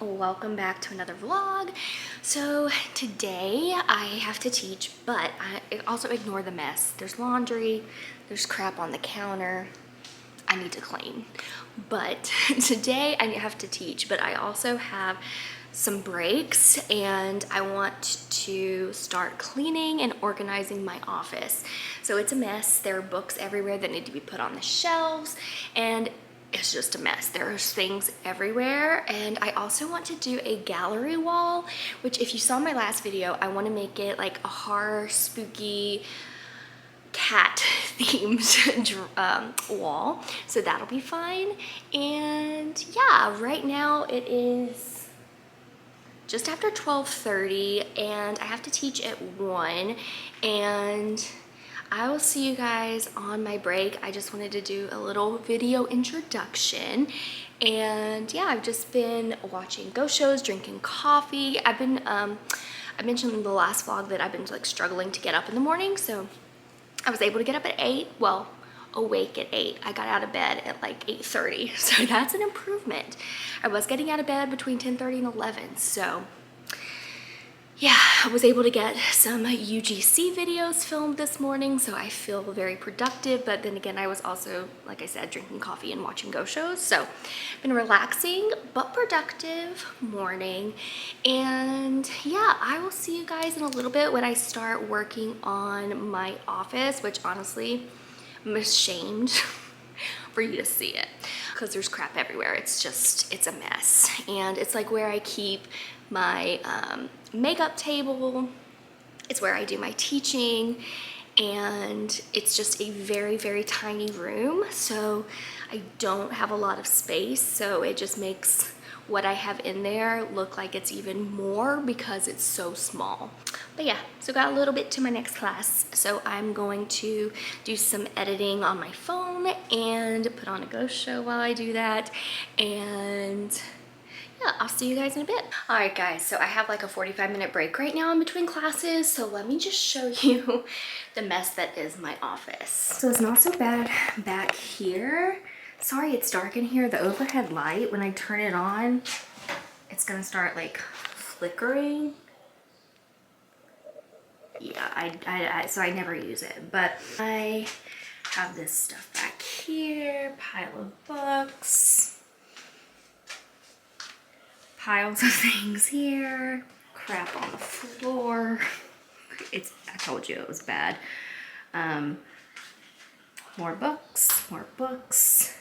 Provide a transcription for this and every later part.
Welcome back to another vlog. So today I have to teach, but I also ignore the mess. There's laundry, there's crap on the counter I need to clean. But today I have to teach, but I also have some breaks and I want to start cleaning and organizing my office. So it's a mess. There are books everywhere that need to be put on the shelves and it's just a mess. There's things everywhere. And I also want to do a gallery wall, which if you saw my last video, I want to make it like a horror, spooky, cat themed wall. So that'll be fun. And yeah, right now it is just after 12:30 and I have to teach at 1 and I will see you guys on my break. I just wanted to do a little video introduction. And yeah, I've just been watching ghost shows, drinking coffee. I mentioned in the last vlog that I've been like struggling to get up in the morning. So I was able to get up at 8. Well, awake at 8. I got out of bed at like 8:30. So that's an improvement. I was getting out of bed between 10:30 and 11. So yeah, I was able to get some UGC videos filmed this morning, so I feel very productive. But then again, I was also, like I said, drinking coffee and watching ghost shows. So been relaxing but productive morning. And yeah, I will see you guys in a little bit when I start working on my office, which honestly, I'm ashamed for you to see it because there's crap everywhere. It's a mess. And it's like where I keep my makeup table. It's where I do my teaching, and it's just a very, very tiny room. So I don't have a lot of space. So it just makes what I have in there look like it's even more because it's so small. But yeah, so got a little bit to my next class. So I'm going to do some editing on my phone and put on a ghost show while I do that. And yeah, I'll see you guys in a bit. All right, guys, so I have like a 45-minute break right now in between classes. So let me just show you the mess that is my office. So it's not so bad back here. Sorry, it's dark in here. The overhead light, when I turn it on, it's gonna start like flickering. Yeah, so I never use it, but I have this stuff back here, pile of books, piles of things here, crap on the floor. I told you it was bad. More books.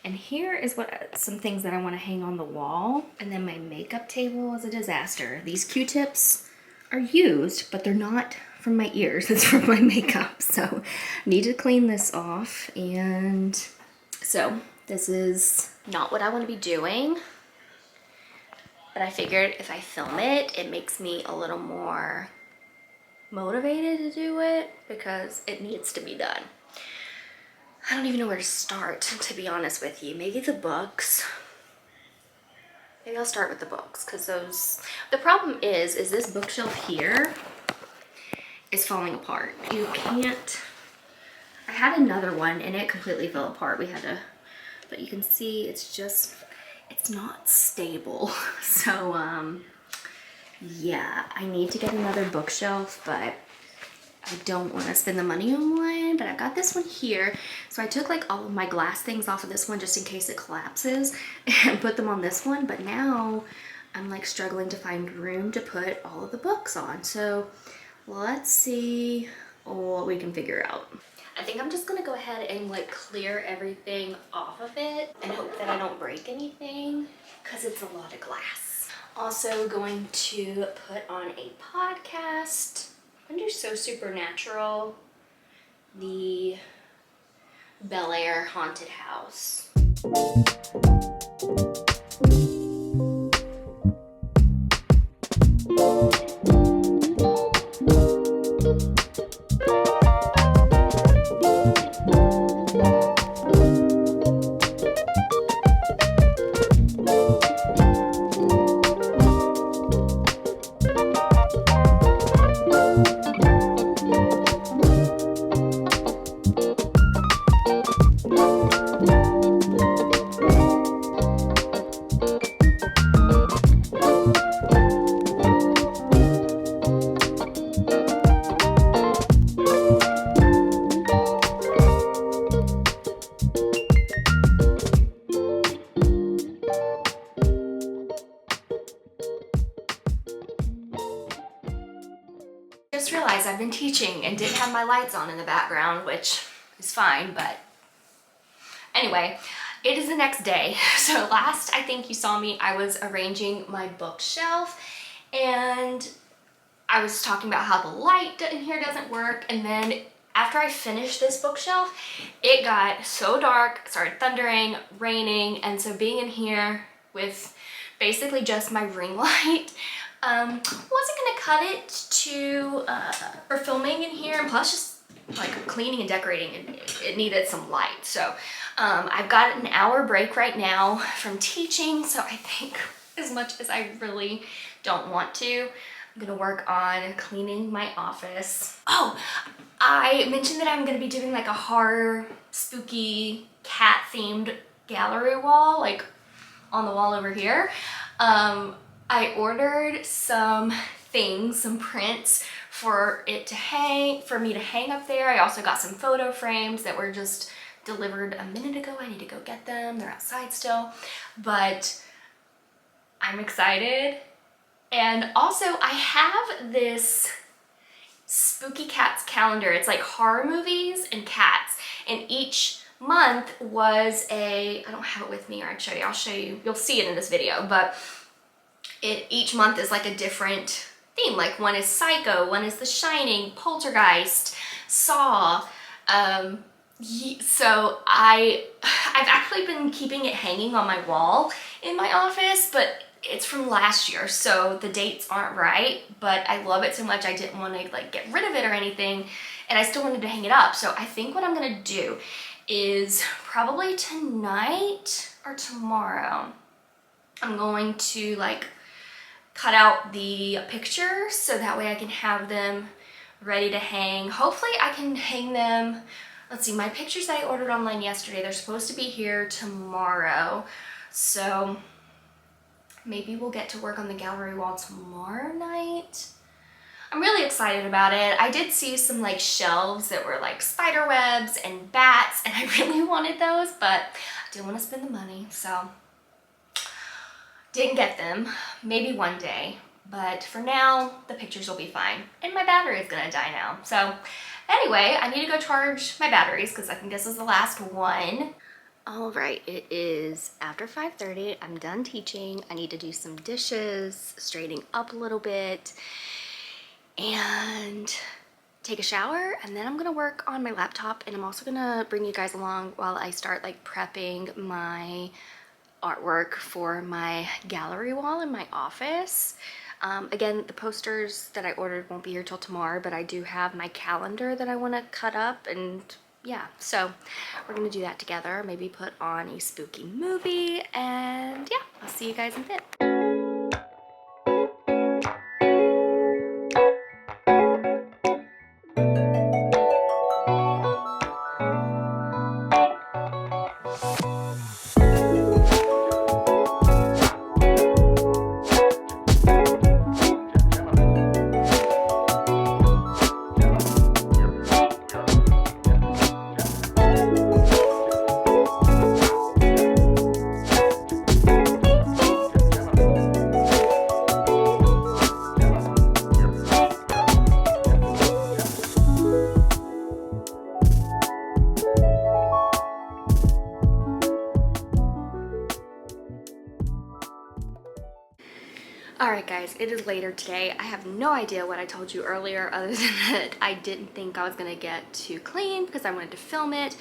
And here is some things that I want to hang on the wall. And then my makeup table is a disaster. These Q-tips are used, but they're not from my ears. It's from my makeup. So I need to clean this off. And so this is not what I want to be doing. But I figured if I film it, it makes me a little more motivated to do it because it needs to be done. I don't even know where to start, to be honest with you. Maybe the books. Maybe I'll start with the books because the problem is this bookshelf here is falling apart. You can't, I had another one and it completely fell apart. But you can see it's not stable. So, yeah, I need to get another bookshelf, but I don't want to spend the money on one, but I got this one here. So I took like all of my glass things off of this one just in case it collapses and put them on this one. But now I'm like struggling to find room to put all of the books on. So let's see what we can figure out. I think I'm just gonna go ahead and like clear everything off of it and hope that I don't break anything because it's a lot of glass. Also going to put on a podcast under So Supernatural, the Belle haunted house. just realized I've been teaching and didn't have my lights on in the background, which is fine, but anyway, it is the next day. So last I think you saw me, I was arranging my bookshelf and I was talking about how the light in here doesn't work, and then after I finished this bookshelf, it got so dark, started thundering, raining, and so being in here with basically just my ring light, wasn't gonna cut it for filming in here, and plus just like cleaning and decorating, it needed some light. So I've got an hour break right now from teaching, so I think as much as I really don't want to, I'm gonna work on cleaning my office. Oh, I mentioned that I'm gonna be doing like a horror, spooky, cat-themed gallery wall, like on the wall over here. I ordered some things, some prints for me to hang up there. I also got some photo frames that were just delivered a minute ago. I need to go get them. They're outside still, but I'm excited. And also I have this Spooky Cats calendar. It's like horror movies and cats, and each month was I don't have it with me, or I'll show you, you'll see it in this video, but each month is like a different theme. Like one is Psycho, one is The Shining, Poltergeist, Saw. So I've actually been keeping it hanging on my wall in my office, but it's from last year, so the dates aren't right, but I love it so much I didn't want to like get rid of it or anything, and I still wanted to hang it up. So I think what I'm gonna do is probably tonight or tomorrow, I'm going to like cut out the pictures so that way I can have them ready to hang. Hopefully I can hang them. Let's see, my pictures that I ordered online yesterday, they're supposed to be here tomorrow, so maybe we'll get to work on the gallery wall tomorrow night. I'm really excited about it. I did see some like shelves that were like spider webs and bats, and I really wanted those, but I didn't want to spend the money, so didn't get them. Maybe one day, but for now the pictures will be fine, and my battery is gonna die now. So anyway, I need to go charge my batteries because I think this is the last one. All right, it is after 5:30. I'm done teaching. I need to do some dishes, straightening up a little bit, and take a shower, and then I'm gonna work on my laptop, and I'm also gonna bring you guys along while I start like prepping my artwork for my gallery wall in my office. Again, the posters that I ordered won't be here till tomorrow, but I do have my calendar that I want to cut up, and yeah, so we're gonna do that together, maybe put on a spooky movie, and yeah, I'll see you guys in a bit. Alright guys, it is later today. I have no idea what I told you earlier other than that I didn't think I was gonna get to clean because I wanted to film it.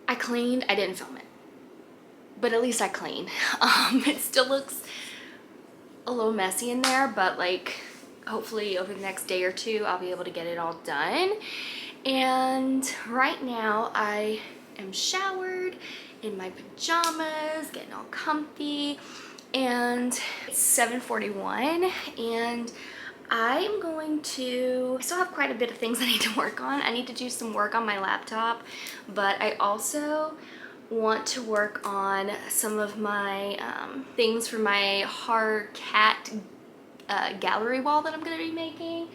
I cleaned, I didn't film it. But at least I cleaned. It still looks a little messy in there, but like hopefully over the next day or two I'll be able to get it all done. And right now I am showered in my pajamas, getting all comfy. And it's 7:41, and I still have quite a bit of things I need to work on. I need to do some work on my laptop, but I also want to work on some of my things for my horror cat gallery wall that I'm going to be making.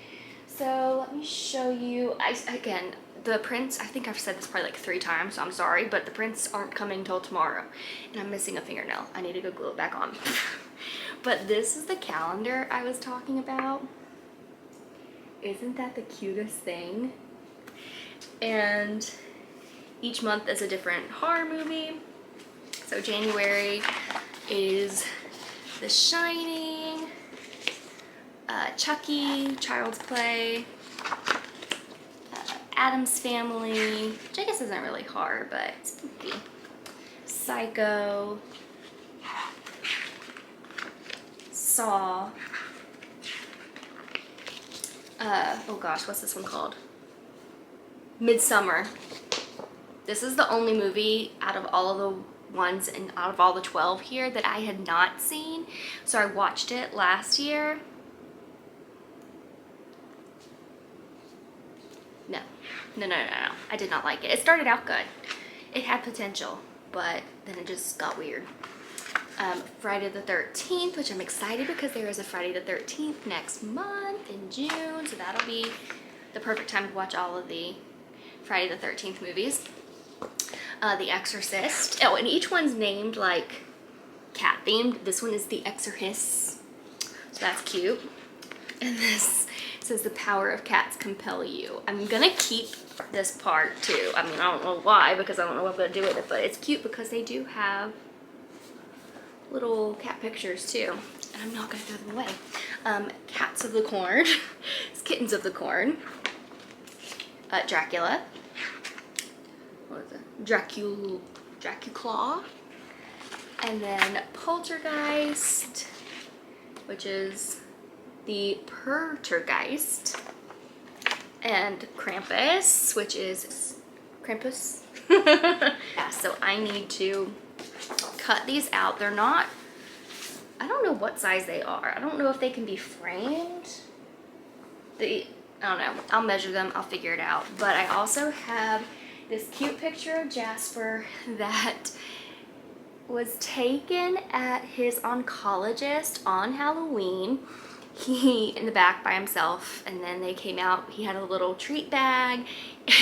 So let me show you. Again, the prints, I think I've said this probably like 3 times, so I'm sorry, but the prints aren't coming till tomorrow, and I'm missing a fingernail. I need to go glue it back on. But this is the calendar I was talking about. isn't that the cutest thing? And each month is a different horror movie. So January is The Shining, Chucky, Child's Play, Addams Family, which I guess isn't really horror, but spooky. Psycho, Saw, oh gosh, what's this one called? Midsummer. This is the only movie out of all of the ones and out of all the 12 here that I had not seen. So I watched it last year. No. I did not like it. It started out good. It had potential, but then it just got weird. Friday the 13th, which I'm excited because there is a Friday the 13th next month in June. So that'll be the perfect time to watch all of the Friday the 13th movies. The Exorcist. Oh, and each one's named like cat themed. This one is The Exorcist. So that's cute. And this says The Power of Cats Compel You. I'm gonna keep this part too. I mean, I don't know why, because I don't know what I'm gonna do with it, but it's cute because they do have little cat pictures too. And I'm not gonna throw them away. Cats of the Corn. It's Kittens of the Corn. Dracula. What is it? Dracula. And then Poltergeist, which is the Pertergeist. And Krampus, which is Krampus. Yeah, so I need to cut these out. They're not, I don't know what size they are. I don't know if they can be framed. I don't know. I'll measure them. I'll figure it out. But I also have this cute picture of Jasper that was taken at his oncologist on Halloween. He in the back by himself, and then they came out. He had a little treat bag,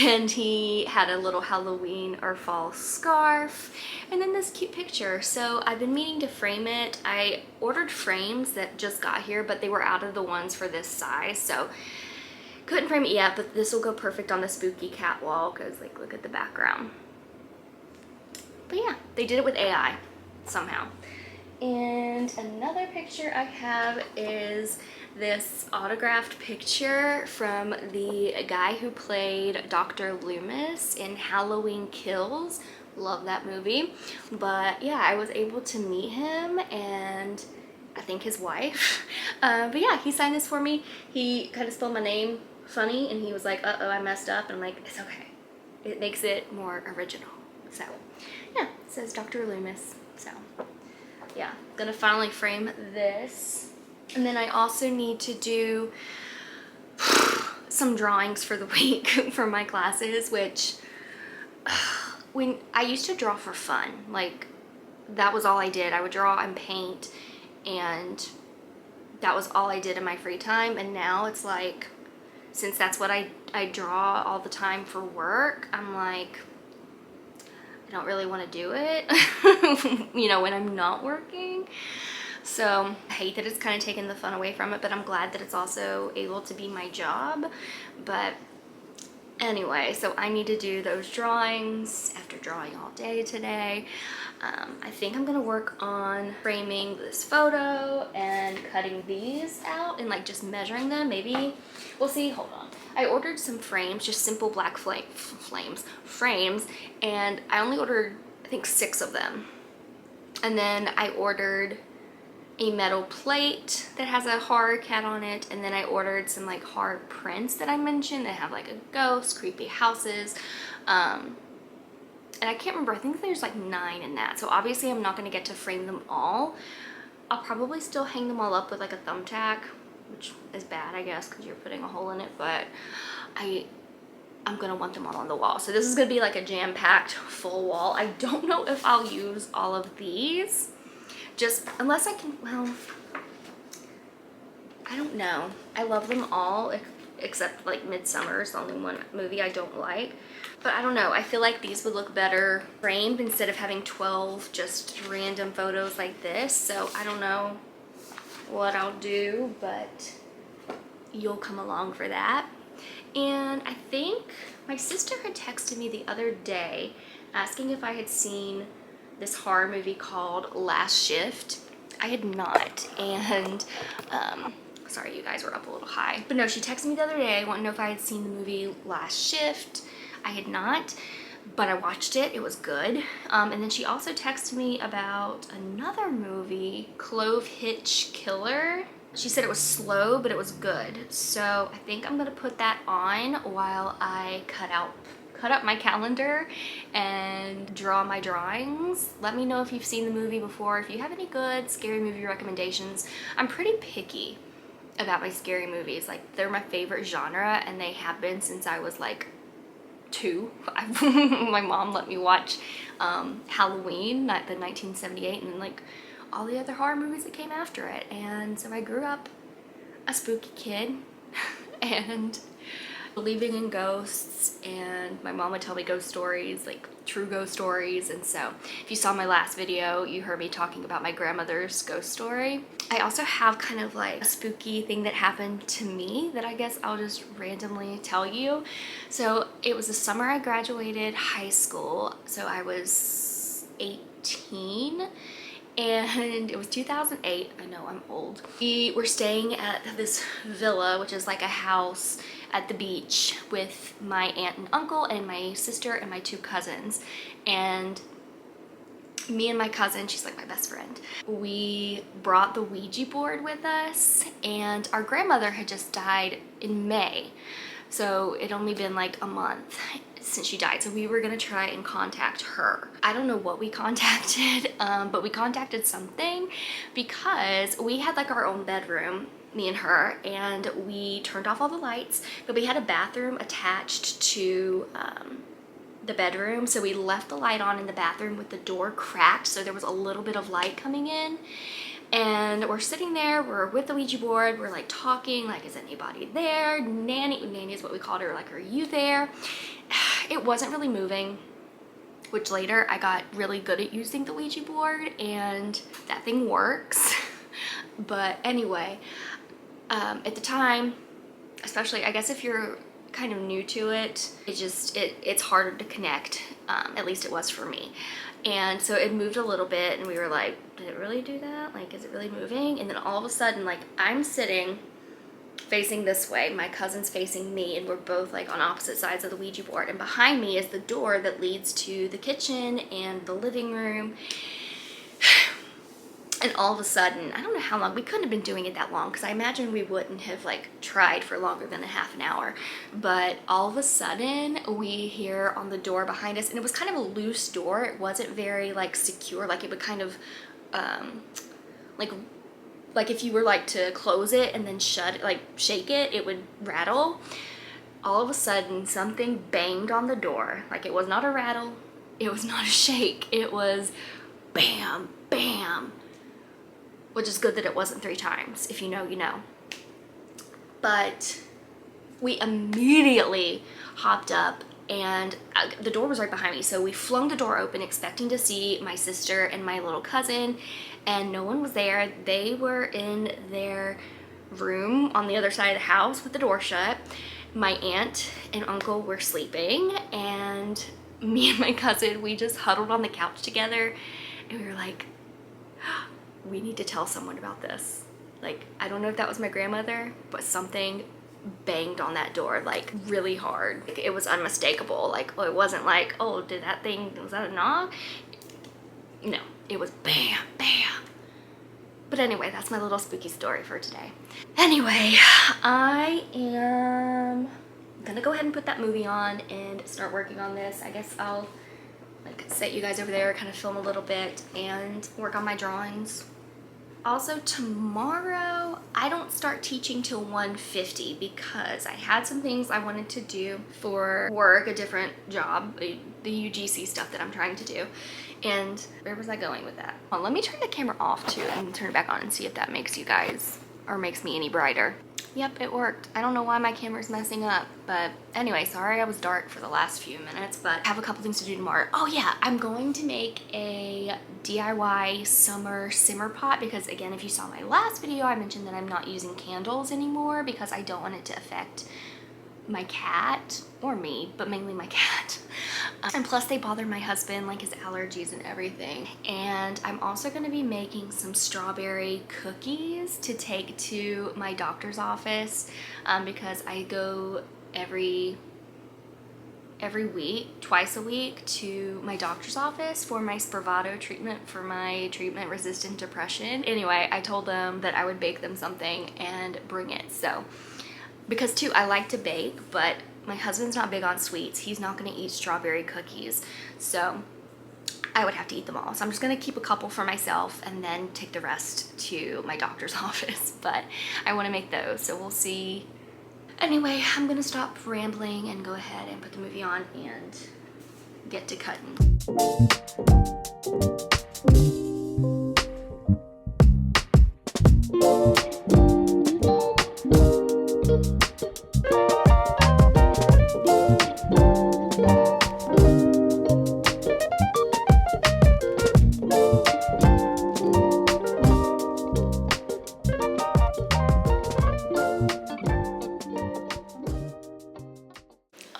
and he had a little Halloween or fall scarf, and then this cute picture. So I've been meaning to frame it. I ordered frames that just got here, but they were out of the ones for this size, so couldn't frame it yet. But this will go perfect on the spooky cat wall because, like, look at the background. But yeah, they did it with AI somehow. And another picture I have is this autographed picture from the guy who played Dr. Loomis in Halloween Kills. Love that movie. But yeah, I was able to meet him and I think his wife. But yeah, he signed this for me. He kind of spelled my name funny and he was like, uh-oh, I messed up. And I'm like, it's okay. It makes it more original. So yeah, it says Dr. Loomis. So yeah, gonna finally frame this. And then I also need to do some drawings for the week for my classes, which when I used to draw for fun, like that was all I did. I would draw and paint, and that was all I did in my free time. And now it's like, since that's what I draw all the time for work, I'm like, I don't really want to do it, you know, when I'm not working. So I hate that it's kind of taken the fun away from it, but I'm glad that it's also able to be my job. But anyway, so I need to do those drawings after drawing all day today. I think I'm gonna work on framing this photo and cutting these out and like just measuring them. Maybe we'll see. Hold on. I ordered some frames, just simple black frames, and I only ordered, I think, 6 of them. And then I ordered a metal plate that has a horror cat on it, and then I ordered some like horror prints that I mentioned that have like a ghost, creepy houses, and I can't remember, I think there's like 9 in that. So obviously I'm not going to get to frame them all. I'll probably still hang them all up with like a thumbtack, which is bad, I guess, because you're putting a hole in it, but I'm gonna want them all on the wall. So this is gonna be like a jam-packed full wall. I don't know if I'll use all of these, just unless I can, well, I don't know. I love them all except like Midsummer is the only one movie I don't like. But I don't know, I feel like these would look better framed instead of having 12 just random photos like this. So I don't know what I'll do, but you'll come along for that. And I think my sister had texted me the other day asking if I had seen this horror movie called Last Shift. I had not, and sorry you guys were up a little high. But no, she texted me the other day, wanted to know if I had seen the movie Last Shift. I had not, but I watched it, it was good. And then she also texted me about another movie, Clove Hitch Killer. She said it was slow, but it was good. So I think I'm gonna put that on while I cut up my calendar and draw my drawings. Let me know if you've seen the movie before, if you have any good scary movie recommendations. I'm pretty picky about my scary movies. Like, they're my favorite genre, and they have been since I was like 2. My mom let me watch Halloween, not the 1978, and then like all the other horror movies that came after it. And so I grew up a spooky kid and believing in ghosts, and my mom would tell me ghost stories, like true ghost stories. And so if you saw my last video, you heard me talking about my grandmother's ghost story. I also have kind of like a spooky thing that happened to me that I guess I'll just randomly tell you. So it was the summer I graduated high school, so I was 18, and it was 2008. I know, I'm old. We were staying at this villa, which is like a house at the beach, with my aunt and uncle and my sister and my 2 cousins. And me and my cousin, she's like my best friend, we brought the Ouija board with us, and our grandmother had just died in May. So it'd only been like a month since she died. So we were gonna try and contact her. I don't know what we contacted, but we contacted something, because we had like our own bedroom, me and her, and we turned off all the lights, but we had a bathroom attached to the bedroom. So we left the light on in the bathroom with the door cracked, so there was a little bit of light coming in. And we're sitting there, we're with the Ouija board, we're like talking, like, is anybody there? Nanny is what we called her, like, are you there? It wasn't really moving, which later I got really good at using the Ouija board, and that thing works. But anyway, at the time, especially, I guess if you're kind of new to it, it's harder to connect, at least it was for me. And so it moved a little bit, and we were like, did it really do that? Like, is it really moving? And then all of a sudden, like, I'm sitting facing this way, my cousin's facing me, and we're both like on opposite sides of the Ouija board, and behind me is the door that leads to the kitchen and the living room. And all of a sudden, I don't know how long, we couldn't have been doing it that long, because I imagine we wouldn't have like tried for longer than a half an hour. But all of a sudden, we hear on the door behind us, and it was kind of a loose door. It wasn't very like secure, like it would kind of, like if you were like to close it and then shut it, like shake it, it would rattle. All of a sudden, something banged on the door. Like, it was not a rattle, it was not a shake, it was bam, bam. Which is good that it wasn't 3 times. If you know, you know. But we immediately hopped up, and the door was right behind me. So we flung the door open, expecting to see my sister and my little cousin, and no one was there. They were in their room on the other side of the house with the door shut. My aunt and uncle were sleeping, and me and my cousin, we just huddled on the couch together, and we were like, we need to tell someone about this. Like, I don't know if that was my grandmother, but something banged on that door like really hard. Like, it was unmistakable. Like, oh, it wasn't like, oh, did that thing, was that a knock? No, it was bam, bam. But anyway, that's my little spooky story for today. Anyway, I am gonna go ahead and put that movie on and start working on this. I guess I'll like set you guys over there, kind of film a little bit, and work on my drawings. Also, tomorrow I don't start teaching till 1:50 because I had some things I wanted to do for work, a different job, the UGC stuff that I'm trying to do. And where was I going with that? Well, let me turn the camera off too and turn it back on and see if that makes you guys, or makes me any brighter. Yep, it worked. I don't know why my camera's messing up, but anyway, sorry I was dark for the last few minutes, but I have a couple things to do tomorrow. Oh yeah, I'm going to make a DIY summer simmer pot because again, if you saw my last video, I mentioned that I'm not using candles anymore because I don't want it to affect my cat or me, but mainly my cat. And plus they bother my husband, like his allergies and everything. And I'm also going to be making some strawberry cookies to take to my doctor's office because I go every week, twice a week, to my doctor's office for my Spravato treatment for my treatment-resistant depression. Anyway, I told them that I would bake them something and bring it. So because too, I like to bake, but my husband's not big on sweets. He's not gonna eat strawberry cookies. So I would have to eat them all. So I'm just gonna keep a couple for myself and then take the rest to my doctor's office. But I wanna make those, so we'll see. Anyway, I'm gonna stop rambling and go ahead and put the movie on and get to cutting.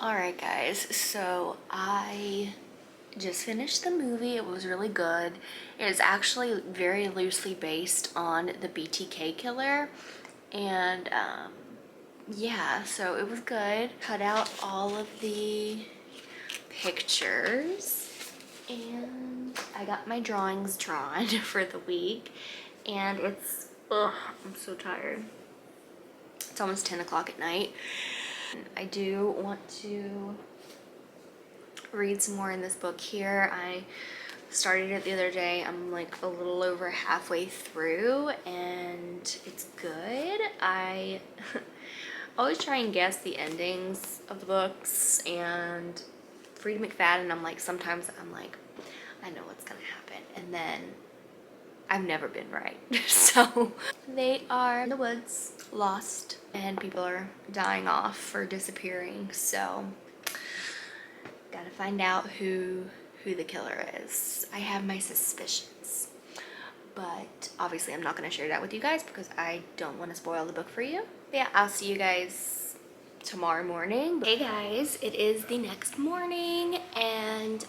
Alright guys, so I just finished the movie. It was really good. It is actually very loosely based on the BTK killer, and yeah, so it was good. Cut out all of the pictures and I got my drawings drawn for the week, and it's, ugh, I'm so tired. It's almost 10 o'clock at night. I do want to read some more in this book here. I started it the other day. I'm like a little over halfway through and it's good. I always try and guess the endings of the books, and Freida McFadden, sometimes I'm like, I know what's gonna happen, and then I've never been right. So they are in the woods, lost, and people are dying off or disappearing. So gotta find out who the killer is. I have my suspicions, but obviously I'm not gonna share that with you guys because I don't want to spoil the book for you. But yeah, I'll see you guys tomorrow morning. Hey guys, it is the next morning and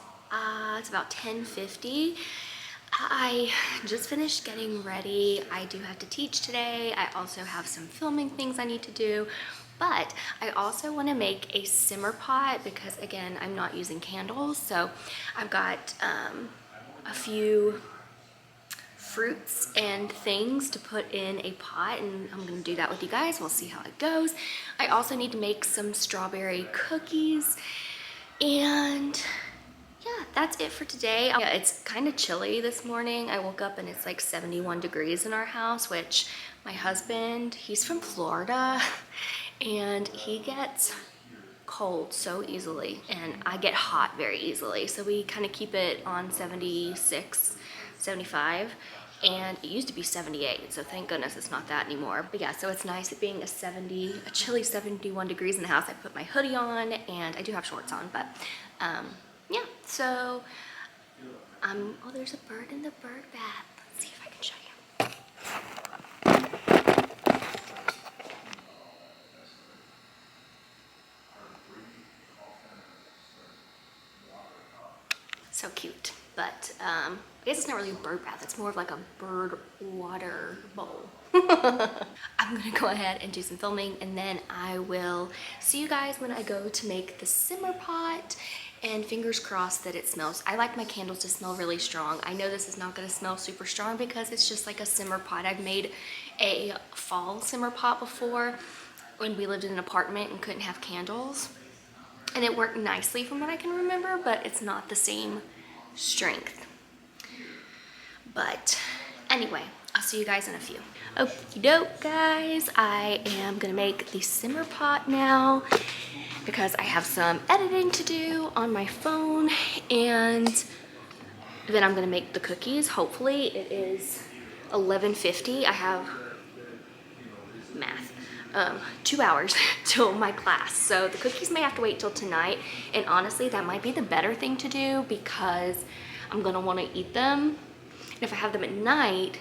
it's about 10:50. I just finished getting ready. I do have to teach today. I also have some filming things I need to do, but I also want to make a simmer pot because again, I'm not using candles. So I've got a few fruits and things to put in a pot, and I'm gonna do that with you guys. We'll see how it goes. I also need to make some strawberry cookies, and yeah, that's it for today. Yeah, it's kind of chilly this morning. I woke up and it's like 71 degrees in our house, which my husband, he's from Florida and he gets cold so easily and I get hot very easily. So we kind of keep it on 76, 75, and it used to be 78. So thank goodness it's not that anymore. But yeah, so it's nice it being a chilly 71 degrees in the house. I put my hoodie on and I do have shorts on, but yeah, so, oh, there's a bird in the bird bath. Let's see if I can show you. So cute, but I guess it's not really a bird bath. It's more of like a bird water bowl. I'm gonna go ahead and do some filming, and then I will see you guys when I go to make the simmer pot. And fingers crossed that it smells. I like my candles to smell really strong. I know this is not gonna smell super strong because it's just like a simmer pot. I've made a fall simmer pot before when we lived in an apartment and couldn't have candles. And it worked nicely from what I can remember, but it's not the same strength. But anyway, I'll see you guys in a few. Okie doke, guys. I am gonna make the simmer pot now because I have some editing to do on my phone, and then I'm gonna make the cookies. Hopefully it is 11:50. I have math. 2 hours till my class. So the cookies may have to wait till tonight. And honestly, that might be the better thing to do because I'm gonna wanna eat them. And if I have them at night,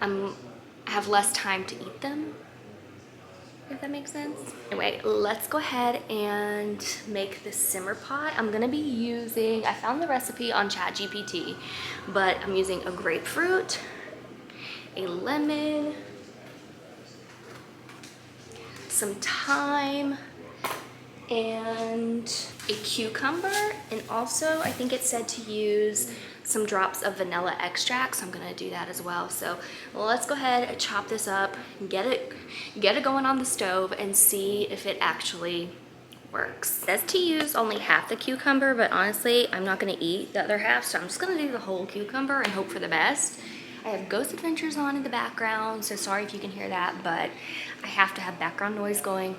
I have less time to eat them, if that makes sense. Anyway, let's go ahead and make this simmer pot. I'm gonna be using, I found the recipe on ChatGPT, but I'm using a grapefruit, a lemon, some thyme, and a cucumber, and also I think it said to use some drops of vanilla extract, so I'm gonna do that as well. So let's go ahead and chop this up, get it going on the stove, and see if it actually works. It says to use only half the cucumber, but honestly, I'm not gonna eat the other half, so I'm just gonna do the whole cucumber and hope for the best. I have Ghost Adventures on in the background, so sorry if you can hear that, but I have to have background noise going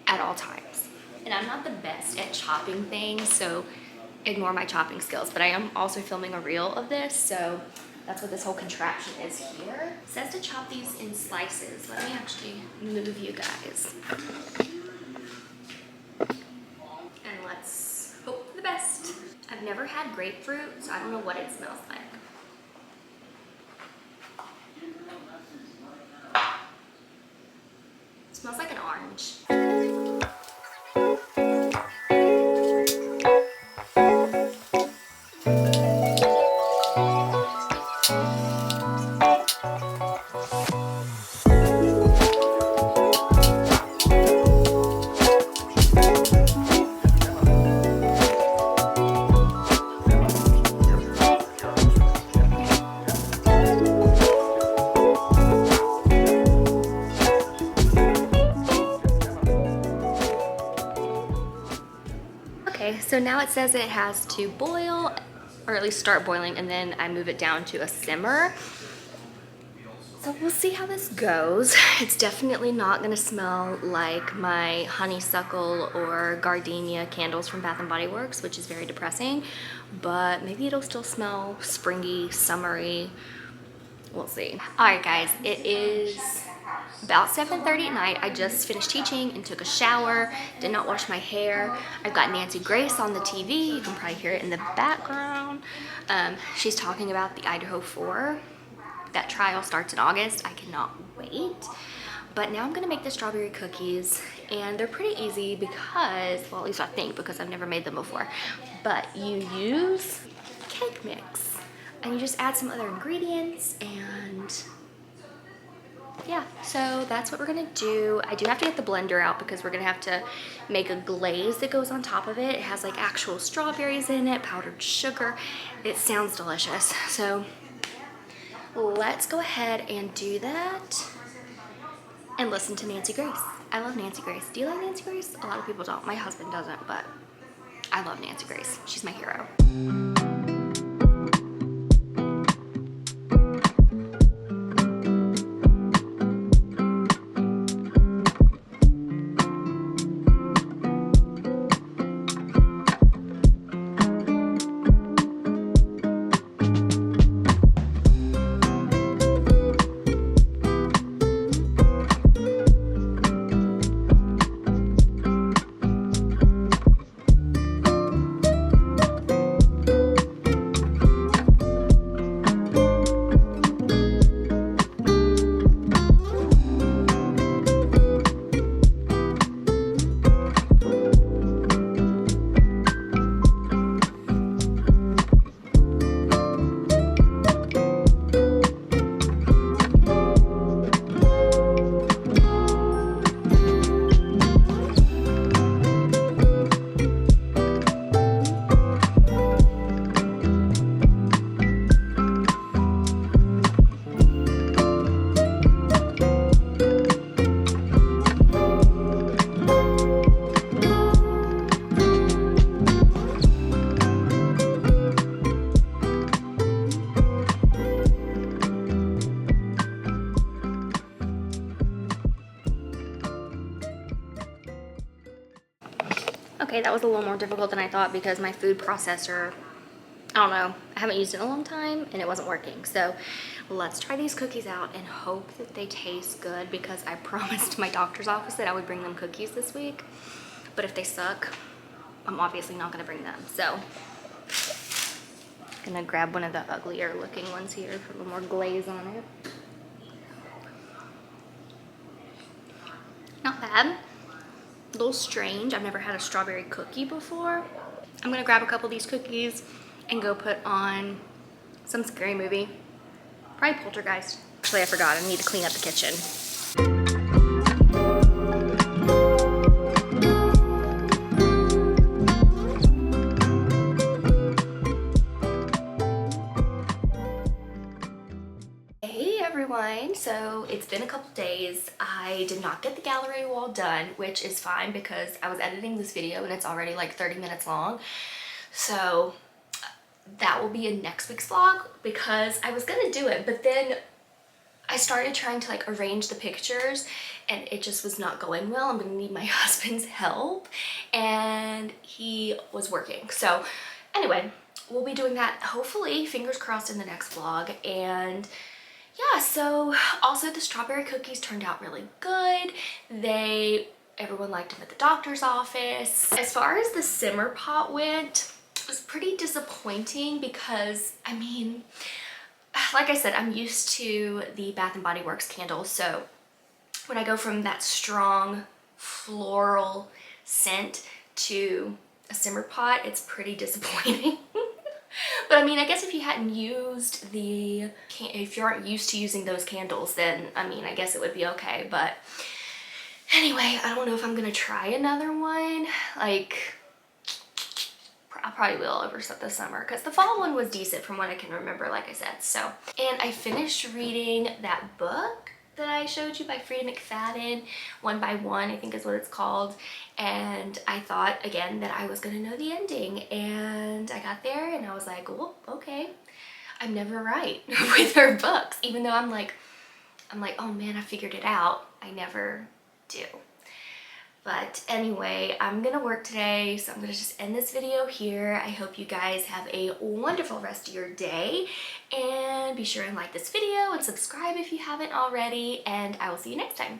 at all times. And I'm not the best at chopping things, so ignore my chopping skills, but I am also filming a reel of this, so that's what this whole contraption is here. It says to chop these in slices. Let me actually move you guys. And let's hope for the best. I've never had grapefruit, so I don't know what it smells like. It smells like an orange. Okay, so now it says it has to boil, or at least start boiling, and then I move it down to a simmer. So we'll see how this goes. It's definitely not gonna smell like my honeysuckle or gardenia candles from Bath & Body Works, which is very depressing, but maybe it'll still smell springy, summery. We'll see. All right, guys, it is about 7:30 at night. I just finished teaching and took a shower, did not wash my hair. I've got Nancy Grace on the TV. You can probably hear it in the background. She's talking about the Idaho 4. That trial starts in August. I cannot wait. But now I'm gonna make the strawberry cookies, and they're pretty easy because, well, at least I think, because I've never made them before. But you use cake mix, and you just add some other ingredients, and yeah, so that's what we're gonna do. I do have to get the blender out because we're gonna have to make a glaze that goes on top of it. It has like actual strawberries in it, powdered sugar. It sounds delicious. So let's go ahead and do that and listen to Nancy Grace. I love Nancy Grace. Do you like Nancy Grace? A lot of people don't. My husband doesn't, but I love Nancy Grace. She's my hero. Okay, that was a little more difficult than I thought because my food processor, I don't know, I haven't used it in a long time and it wasn't working. So let's try these cookies out and hope that they taste good, because I promised my doctor's office that I would bring them cookies this week. But if they suck, I'm obviously not gonna bring them. So I'm gonna grab one of the uglier looking ones here, put a little more glaze on it. Not bad. A little strange. I've never had a strawberry cookie before. I'm gonna grab a couple of these cookies and go put on some scary movie. Probably Poltergeist. Actually, I forgot. I need to clean up the kitchen. Hey everyone, so it's been a couple days. I did not get the gallery wall done, which is fine because I was editing this video and it's already like 30 minutes long. So that will be in next week's vlog, because I was gonna do it, but then I started trying to like arrange the pictures and it just was not going well. I'm gonna need my husband's help, and he was working. So anyway, we'll be doing that hopefully, fingers crossed, in the next vlog. And yeah, so also the strawberry cookies turned out really good. Everyone liked them at the doctor's office. As far as the simmer pot went, it was pretty disappointing because, I mean, like I said, I'm used to the Bath & Body Works candles, so when I go from that strong floral scent to a simmer pot, it's pretty disappointing. But I mean, I guess if you hadn't used if you aren't used to using those candles, then I mean, I guess it would be okay. But anyway, I don't know if I'm gonna try another one. Like, I probably will over the summer, because the fall one was decent from what I can remember, like I said. So, and I finished reading that book that I showed you by Frida McFadden, One by One, I think is what it's called. And I thought again that I was gonna know the ending, and I got there and I was like, oh, okay. I'm never right with her books, even though I'm like, oh man, I figured it out. I never do. But anyway, I'm gonna work today, so I'm gonna just end this video here. I hope you guys have a wonderful rest of your day, and be sure and like this video and subscribe if you haven't already, and I will see you next time.